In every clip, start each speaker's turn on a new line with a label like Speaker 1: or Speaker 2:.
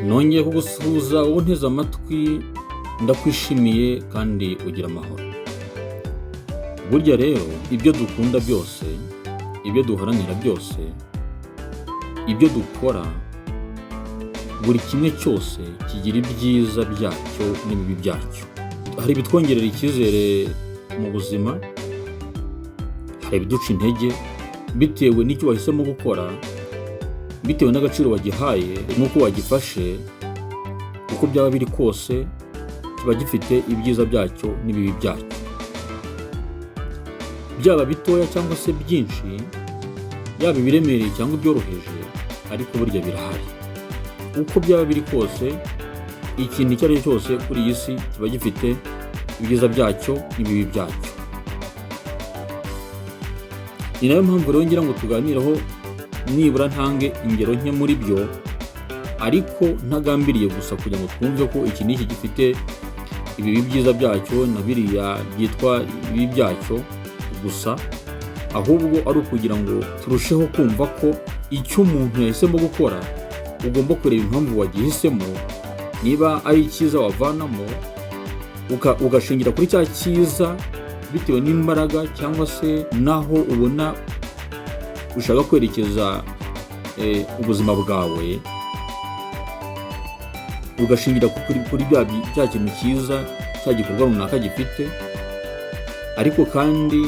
Speaker 1: nongeye kugusuhuza wowe unteze amatwi, ndakwishimiye kandi ugira amahoro. Burya rero ibyo dukunda byose, ibyo duharanira byose, ibyo dukora, buri kimwe cyose kigira ibyiza byacyo n'ibibi byacyo. Hari ibitwongerera icyizere mu buzima, hari ibiduca intege bitewe n'icyo wahisemo gukora, bitewe n'agaciro wagihaye n'uko wagifashe. Uko byaba biri kose kiba gifite ibyiza byacyo n'ibibi byacyo, byaba bitoya cyangwa se byinshi, yaba ibiremereye cyangwa ibyoroheje, ariko burya birahari. Uko byaba biri kose, ikintu icyo ari cyo cyose kuri iyi si kiba gifite ibyiza byacyo n'ibibi byacyo. Ni nayo mpamvu rero ngira ngo tuganireho, nibura ntange ingero nke muri byo, ariko ntagambiriye gusa kugira ngo twumve ko iki n'iki gifite ibibi byiza byacyo na biriya byitwa ibibi byacyo gusa, ahubwo ari ukugira ngo turusheho kumva ko icyo umuntu yahisemo gukora ugomba kureba impamvu wagihisemo, niba ari icyiza wavanamo ugashingira kuri cya cyiza bitewe n'imbaraga cyangwa se naho ubona ushaka kwerekeza ubuzima bwawe, ugashingira kuri cya kintu cyiza, cya gikorwa runaka gifite. Ariko kandi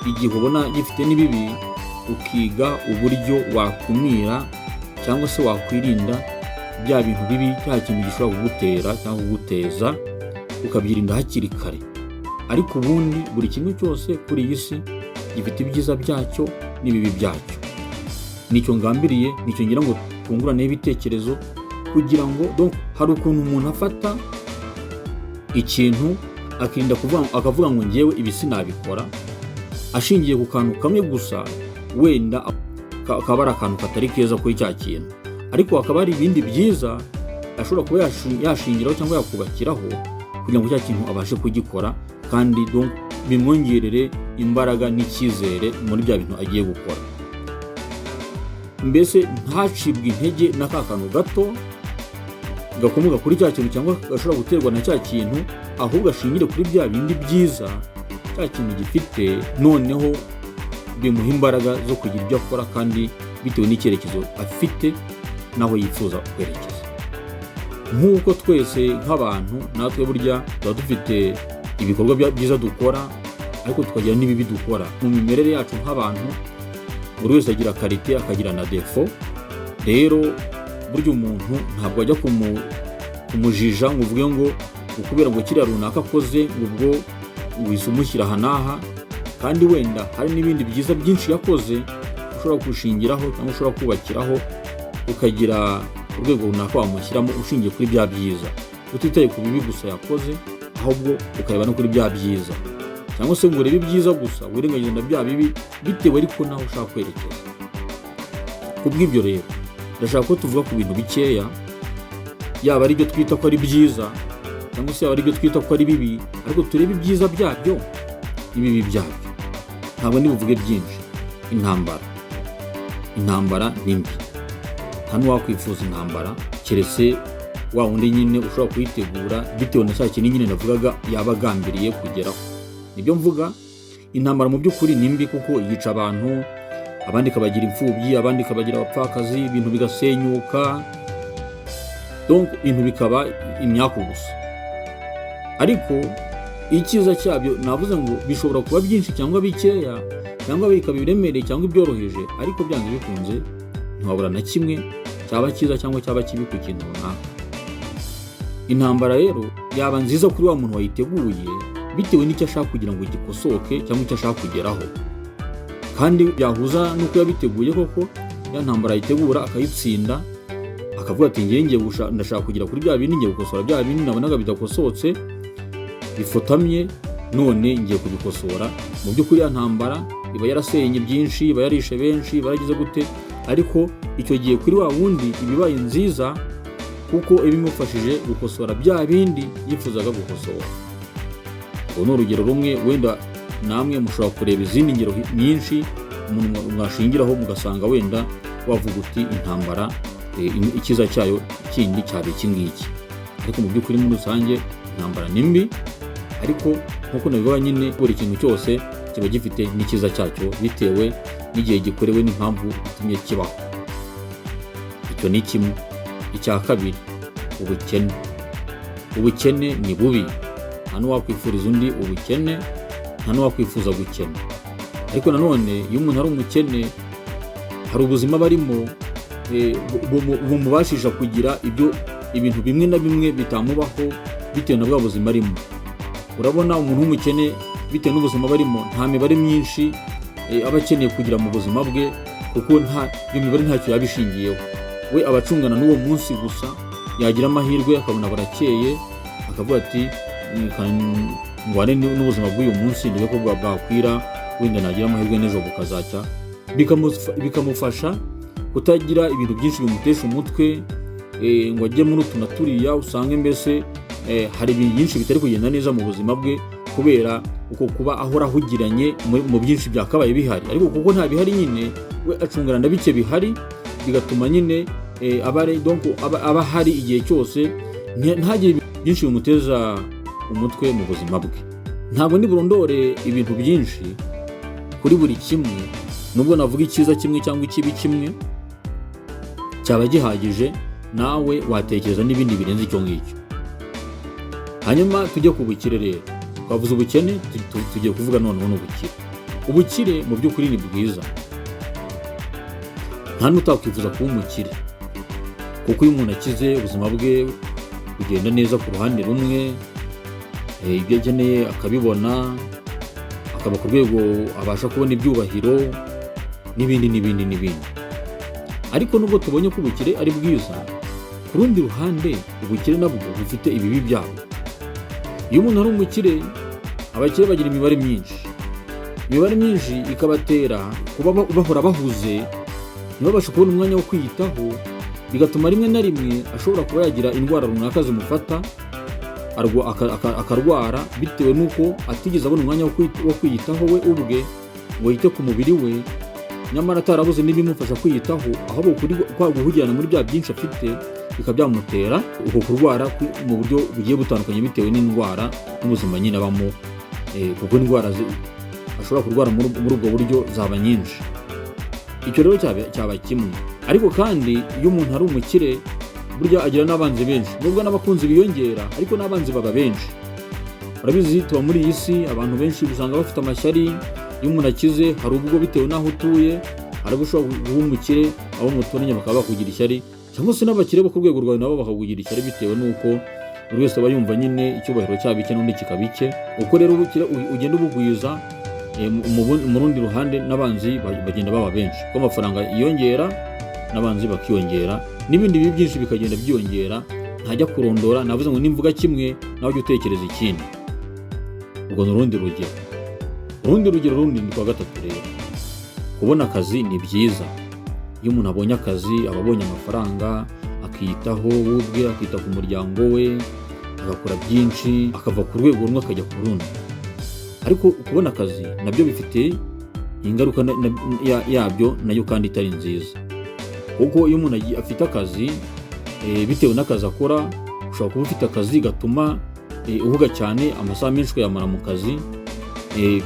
Speaker 1: igihe ubona gifite n'ibibi, ukiga uburyo wakumira cyangwa se wakwirinda bya bintu bibi, cya kintu gishobora kugutera cyangwa kuguteza, ukabyirinda hakiri kare. Ariko ubundi buri kimwe cyose kuri iyi si gifite ibyiza byacyo n'ibibi byacyo. Nicyo ngambiriye, nicyo ngira ngo twunguraneho ibitekerezo, kugira ngo hari ukuntu umuntu afata ikintu akavuga ngo ngewe ibi sinabikora, ashingiye ku kantu kamwe gusa, wenda akaba ari akantu katari keza kuri cya kintu, ariko hakaba hari ibindi byiza ashobora kuba yashingiraho cyangwa yakubakiraho kugira ngo cya kintu abashe kugikora, kandi bimwongerere imbaraga n'icyizere muri bya bintu agiye gukora. Mbese ntacibwe intege na ka kantu gato gakomoka kuri cya kintu cyangwa gashobora guterwa na cya kintu, ahubwo ashingire kuri bya bindi byiza cya kintu gifite, noneho bimuha imbaraga zo kugira ibyo akora, kandi bitewe n'icyerekezo afite n'aho yifuza kwerekeza. Nk'uko twese nk'abantu natwe burya tuba dufite ibikorwa byiza dukora, ariko tukagira n'ibibi dukora. Mu mimerere yacu nk'abantu, buri wese agira karite akagira na defo. Rero burya umuntu ntabwo ajya kumujija ngo uvuge ngo ukubera ngo kiriya runaka akoze ubwo wise umushyira aha n'aha, kandi wenda hari n'ibindi byiza byinshi yakoze ushobora gushingiraho cyangwa ushobora kubakiraho, ukagira urwego runaka wamushyiramo ushingiye kuri bya byiza, utitaye ku bibi gusa yakoze, ahubwo ukareba no kuri bya byiza, cyangwa se ngo urebe ibyiza gusa wirengagize na bya bibi, bitewe ariko naho ushaka kwerekeza. Kubw'ibyo rero ndashaka ko tuvuga ku bintu bikeya, yaba ari byo twita ko ari byiza cyangwa se yaba ari byo twita ko ari bibi, ariko turebe ibyiza byabyo n'ibibi byabyo. Ntabwo ndibuvuge byinshi. Intambara ni mbi, nta n'uwakwifuza intambara keretse wa wundi nyine ushobora kuyitegura bitewe na cya kintu nyine navugaga yaba agambiriye kugeraho. Nibyo mvuga, intambara mu by'ukuri ni mbi kuko yica abantu, abandi ikabagira imfubyi, abandi ikabagira abapfakazi, ibintu bigasenyuka, ibintu bikaba imyaku gusa. Ariko icyiza cyabyo navuze ngo bishobora kuba byinshi cyangwa bikeya, cyangwa bikaba ibiremereye cyangwa ibyoroheje, ariko byanze bikunze ntiwabura na kimwe cyaba cyiza cyangwa cyaba kibi ku kintu runaka. Intambara rero yaba nziza kuri wa muntu wayiteguye bitewe n'icyo ashaka kugira ngo gikosoke cyangwa icyo ashaka kugeraho, kandi byahuza n'uko yabiteguye koko. Ya ntambara ayitegura akayitsinda, akavuga ati ngiye ndashaka kugera kuri bya bindi, ngiye gukosora bya bindi nabonaga bidakosotse bifotamye, none ngiye kubikosora. Mu by'ukuri ya ntambara iba yarasenye byinshi, iba yarishe benshi, iba yaragize gute, ariko icyo gihe kuri wa wundi ibibaye nziza kuko ibimufashije gukosora bya bindi yifuzaga gukosora. Ubu ni urugero rumwe, wenda namwe mushobora kureba izindi ngero nyinshi mwashingiraho mugasanga wenda wavuga uti intambara ikiza cyayo kindi cyaba iki ngiki. Ariko mu by'ukuri muri rusange intambara ni mbi, ariko nk'uko nabivuga nyine buri kintu cyose kiba gifite n'ikiza cyacyo bitewe n'igihe gikorewe n'impamvu itumye kibaho. Icyo ni kimwe. Icya kabiri, ubukene ni bubi. Nta n'uwakwifuriza undi ubukene, nta n'uwakwifuza gukena. Ariko nanone iyo umuntu ari umukene hari ubuzima barimo bumubashisha kugira ibintu bimwe na bimwe bitamubaho bitewe na bwa buzima arimo. Urabona umuntu w'umukene bitewe n'ubuzima barimo nta mibare myinshi aba akeneye kugira mu buzima bwe, kuko iyo mibare ntacyo yabishingiyeho. We abacungana n'uwo munsi gusa, yagira amahirwe akabona barakeye akavuga ati ngwane n'ubuzima bw'uyu munsi ndebe ko bwakwira, wenda nagira amahirwe n'ejo bukazacya. Bikamufasha kutagira ibintu byinshi bimutesha umutwe ngo ajye muri utu na turiya, usange mbese hari ibintu byinshi bitari kugenda neza mu buzima bwe kubera uko kuba ahora ahugiranye mu byinshi byakabaye bihari. Ariko kuko nta bihari nyine, we acungana na bike bihari, bigatuma nyine aba hari igihe cyose, ntagire byinshi bimuteza umutwe mu buzima bwe. Ntabwo burondore ibintu byinshi kuri buri kimwe, nubwo navuga icyiza kimwe cyangwa ikibi kimwe cyaba gihagije, nawe watekereza n'ibindi birenze icyo ngicyo. Hanyuma tujye ku bukire rero. Twavuze ubukene, tugiye kuvuga noneho n'ubukire. Ubukire mu by'ukuri ni bwiza, nta n'utakwifuza kuba umukire, kuko iyo umuntu akize ubuzima bwe bugenda neza ku ruhande rumwe, ibyo akeneye akabibona, akaba ku rwego abasha kubona ibyubahiro n'ibindi. Ariko nubwo tubonye ko ubukire ari bwiza, ku rundi ruhande ubukire nabwo bufite ibibi byabo. Iyo umuntu ari umukire, abakire bagira imibare myinshi ikabatera kuba bahora bahuze, ntibabashe kubona umwanya wo kwiyitaho, bigatuma rimwe na rimwe ashobora kuba yagira indwara runaka zimufata, akarwara bitewe n'uko atigeze abona umwanya wo kwiyitaho we ubwe ngo yite ku mubiri we, nyamara atarabuze n'ibimufasha kwiyitaho, ahubwo guhugirana muri bya byinshi afite bikaba byamutera uko kurwara mu buryo bugiye butandukanye bitewe n'indwara n'ubuzima nyine abamo, kuko indwara ashobora kurwara muri ubwo buryo zaba nyinshi. Icyo rero cyaba kimwe. Ariko kandi iyo umuntu ari umukire, burya agira n'abanzi benshi, nubwo n'abakunzi biyongera, ariko n'abanzi baba benshi. Urabizi tuba muri iyi si, abantu benshi usanga bafite amashyari. Iyo umuntu akize, hari ubwo bitewe n'aho utuye, hari ubwo ushobora guha umukire, abo muturanye bakaba bakugira ishyari, cyangwa se n'abakire bo ku rwego rwawe nabo bakakugira ishyari bitewe n'uko buri wese aba yumva nyine icyubahiro cyaba icye n'undi kikaba icye. Uko rero ubukire ugenda ubugwiza, mu rundi ruhande n'abanzi bagenda baba benshi, kuko amafaranga yiyongera n'abanzi bakiyongera, n'ibindi bibi byinshi bikagenda byiyongera. Ntajya kurondora, navuze ngo nimvuga kimwe nawe ujye utekereza ikindi. Ubwo ni urundi rugero. Urundi ni kwa gatatu rero. Kubona akazi ni byiza. Iyo umuntu abonye akazi, aba abonye amafaranga, akiyitaho we ubwe, akita ku muryango we, agakora byinshi, akava ku rwego rumwe akajya ku rundi. Ariko kubona akazi nabyo bifite ingaruka yabyo nayo kandi itari nziza, kuko iyo umuntu afite akazi bitewe n'akazi akora, ushobora kuba ufite akazi gatuma uvuga cyane, amasaha menshi ukayamara mu kazi,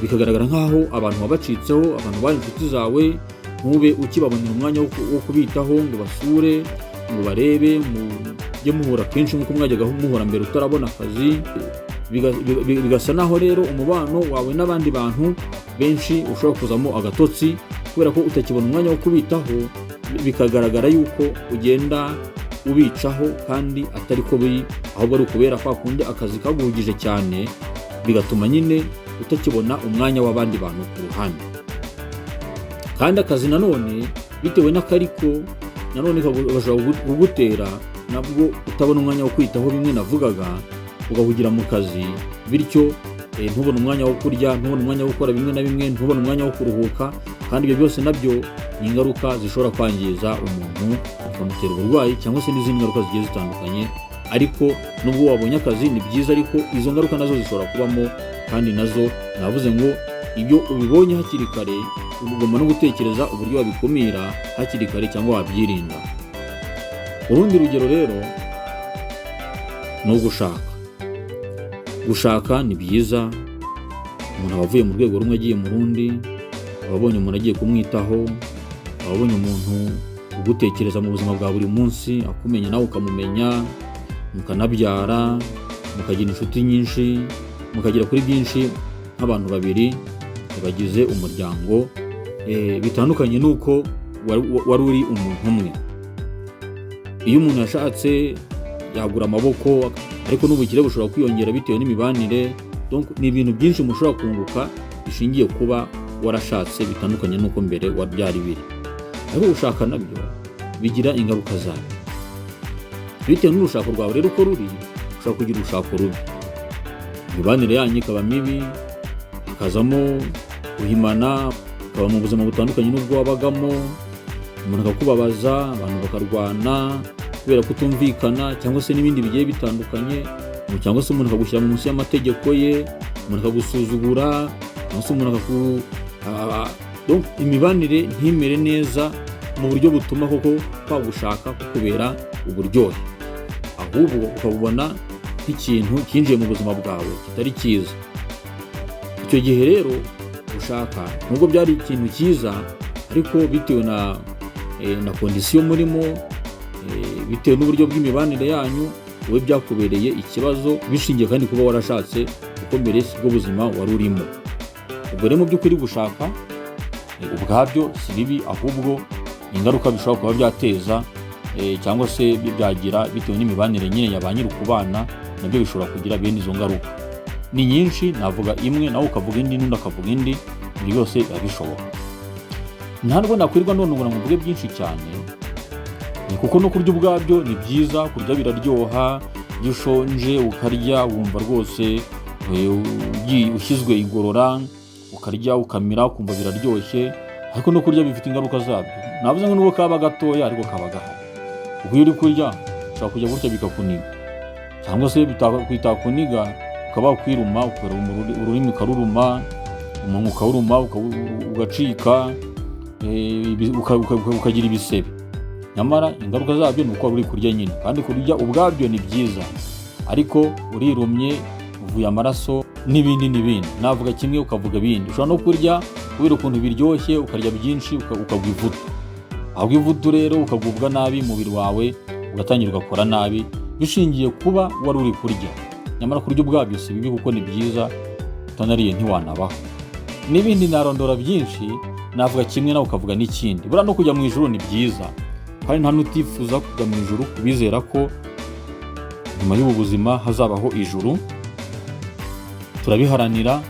Speaker 1: bikagaragara nk'aho abantu wabacitseho, abantu bari inshuti zawe, ntube ukibabonera umwanya wo kubitaho ngo basure, ngo barebe, mujye muhura kenshi nk'uko mwajyaga muhura mbere utarabona akazi. Bigasa naho rero umubano wawe n'abandi bantu benshi ushobora kuzamo agatotsi, kubera ko utakibona umwanya wo kubitaho, bikagaragara yuko ugenda ubicaho kandi atari ko biri, ahubwo ari ukubera kwa kundi akazi kaguhugije cyane, bigatuma nyine utakibona umwanya w'abandi bantu ku ruhande. Kandi akazi nanone bitewe n'akariko nanone gashobora kugutera nabwo utabona umwanya wo kwitaho bimwe navugaga, ugahugira mu kazi, bityo ntubone umwanya wo kurya, ntubone umwanya wo gukora bimwe na bimwe, ntubone umwanya wo kuruhuka. Kandi ibyo byose nabyo ni ingaruka zishobora kwangiza umuntu, bikamutera uburwayi cyangwa se n'izindi ngaruka zigiye zitandukanye. Ariko nubwo wabonye akazi ni byiza, ariko izo ngaruka nazo zishobora kubamo, kandi nazo navuze ngo ibyo ubibonye hakiri kare ugomba no gutekereza uburyo wabikumira hakiri kare cyangwa wabyirinda. urundi rugero rero ni gushaka ni byiza. Umuntu aba avuye mu rwego rumwe agiye mu rundi, ababonye umuntu agiye kumwitaho, ababonye umuntu ugutekereza mu buzima bwa buri munsi, akumenya nawe ukamumenya, mukanabyara, mukagira inshuti nyinshi, mukagera kuri byinshi nk'abantu babiri bagize umuryango, bitandukanye n'uko wari uri umuntu umwe. Iyo umuntu yashatse yagura amaboko, ariko n'ubukire bushobora kwiyongera bitewe n'imibanire. Donc ni ibintu byinshi mushobora kunguka bishingiye kuba warashatse, bitandukanye n'uko mbere byari biri. Ariko gushaka nabyo bigira ingaruka zabyo bitewe n'urushako rwawe rero uko ruri. Ushobora kugira urushako rubi, imibanire yanyu ikaba mibi, hakazamo guhimana, ukaba mu buzima butandukanye n'ubwo wabagamo, umuntu akakubabaza, abantu bakarwana kubera kutumvikana, cyangwa se n'ibindi bigiye bitandukanye, cyangwa se umuntu akagushyira mu munsi y'amategeko ye, umuntu akagusuzugura, cyangwa se umuntu donc imibanire ntimere neza mu buryo butuma koko kwagushaka kukubera uburyohe, ahubwo ukabubona nk'ikintu kinjiye mu buzima bwawe kitari cyiza. Icyo gihe rero gushaka nubwo byari ikintu cyiza, ariko bitewe na kondisiyo murimo, bitewe n'uburyo bw'imibanire yanyu, wowe byakubereye ikibazo, bishingiye kandi kuba warashatse kuko mbere sibwo buzima wari urimo. Ubwo rero mu by'ukuri gushaka ubwabyo si bibi, ahubwo ingaruka bishobora kuba byateza cyangwa se byagira bitewe n'imibanire nyine ya ba nyir'ukubana, nabyo bishobora kugira bene izo ngaruka. Ni nyinshi, navuga imwe nawe ukavuga indi, n'undi akavuga indi, ibyo byose biba bishoboka. Ntabwo nakwirwa none ngo mvuge byinshi cyane, kuko no kurya ubwabyo ni byiza. Kurya biraryoha, iyo ushonje ukarya wumva rwose ushyizwe igorora, ukarya ukamira ukumva biraryoshye. Ariko no kurya bifite ingaruka zabyo. Navuze ngo nubwo kaba gatoya ariko kaba gahari. Ubwo iyo uri kurya ushobora kujya gutya bikakuniga, cyangwa se bitakuniga ukaba wakwiruma, ururimi ukaruruma, umunwa ukawuruma, ugacika, ukagira ibisebe. Nyamara ingaruka zabyo ni uko uri kurya nyine. Kandi kurya ubwabyo ni byiza, ariko urirumye, uvuye amaraso n'ibindi. Navuga kimwe ukavuga ibindi. Ushobora no kurya kubera ukuntu biryoshye, ukarya byinshi ukagwa ivutu. Ahubwo ivutu rero ukagubwa nabi, umubiri wawe ugatangira ugakora nabi, bishingiye kuba wari uri kurya. Nyamara kurya ubwabyo si bibi kuko ni byiza, utanariye ntiwanabaho. N'ibindi narondora byinshi, navuga kimwe nawe ukavuga n'ikindi. Buriya no kujya mu ijuru ni byiza, kandi nta n'utifuza kujya mu ijuru, kubizera ko nyuma y'ubu buzima hazabaho ijuru. Turabiharanira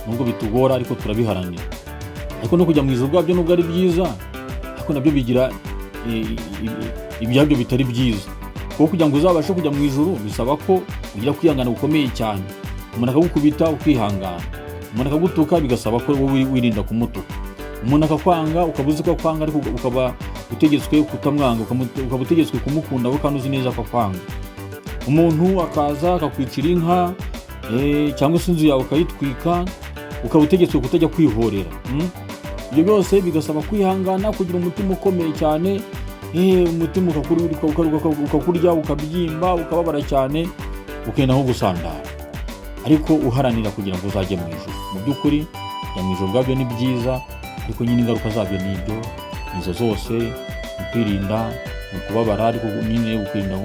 Speaker 1: nubwo bitugora, ariko turabiharanira. Ariko no kujya mu ijuru bwabyo nubwo ari byiza, ariko nabyo bigira ibyabyo bitari byiza. Kuko kugira ngo uzabashe kujya mu ijuru bisaba ko ugira kwihangana gukomeye cyane. Umuntu akagukubita ukihangana, umuntu akagutuka bigasaba ko wowe wirinda kumutuka, umuntu akakwanga ukaba uzi ko akwanga, ariko ukaba utegetswe kutamwanga, ukaba utegetswe kumukunda we kandi uzi neza ko akwanga. Umuntu akaza akakwicira inka, cyangwa se inzu yawe ukayitwika, ukaba utegetswe kutajya kwihorera. Ibyo byose bigasaba kwihangana, kugira umutima ukomeye cyane, umutima ukakurya, ukabyimba, ukababara cyane, ukenda nko gusandara. Ariko uharanira kugira ngo uzajye mu ijuru. Mu by'ukuri kujya mu ijuru bwabyo ni byiza, ariko nyine ingaruka zabyo ni ibyo izo zose. Mu kwirinda, mu kubabara, ariko nyine ukirinda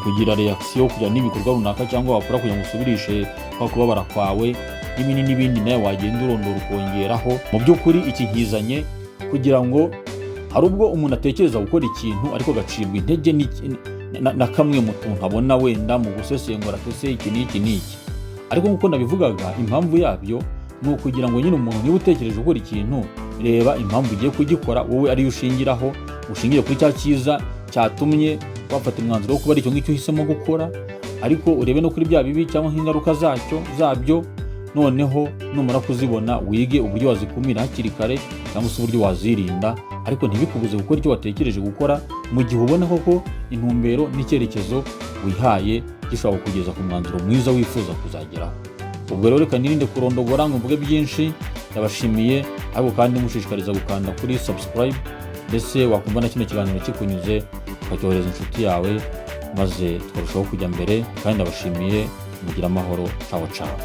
Speaker 1: kugira reaction, kugira n'ibikorwa runaka cyangwa wakora kugira ngo usubirishe kwa kubabara kwawe, n'ibindi nawe wagenda urondora ukongeraho. Mu by'ukuri iki nkizanye kugira ngo hari ubwo umuntu atekereza gukora ikintu ariko agacibwa intege na kamwe mu tuntu abona wenda mu gusesengura ese iki n'iki. Ariko nk'uko nabivugaga, impamvu yabyo ni ukugira ngo nyine umuntu niba utekereje gukora ikintu, reba impamvu ugiye kugikora, wowe ariyo ushingiraho, ushingiye kuri cya cyiza cyatumye wafata umwanzuro wo kuba ari icyo ngicyo uhisemo gukora, ariko urebe no kuri bya bibi cyangwa ingaruka zabyo. Noneho numara kuzibona wige uburyo wazikumira hakiri kare, cyangwa se uburyo wazirinda, ariko ntibikubuze gukora icyo watekereje gukora mu gihe ubona koko intumbero n'icyerekezo wihaye gishobora kugeza ku mwanzuro mwiza wifuza kuzageraho. Ubwo rero reka nirinde kurondogora ngo mvuge byinshi. Ndabashimiye, ariko kandi mushishikariza gukanda kuri subscribe, ndetse wakumva na kino kiganiro kikunyuze ukacyohereza inshuti yawe maze tukarushaho kujya mbere, kandi ndabashimiye, mugira amahoro, cawo cawo.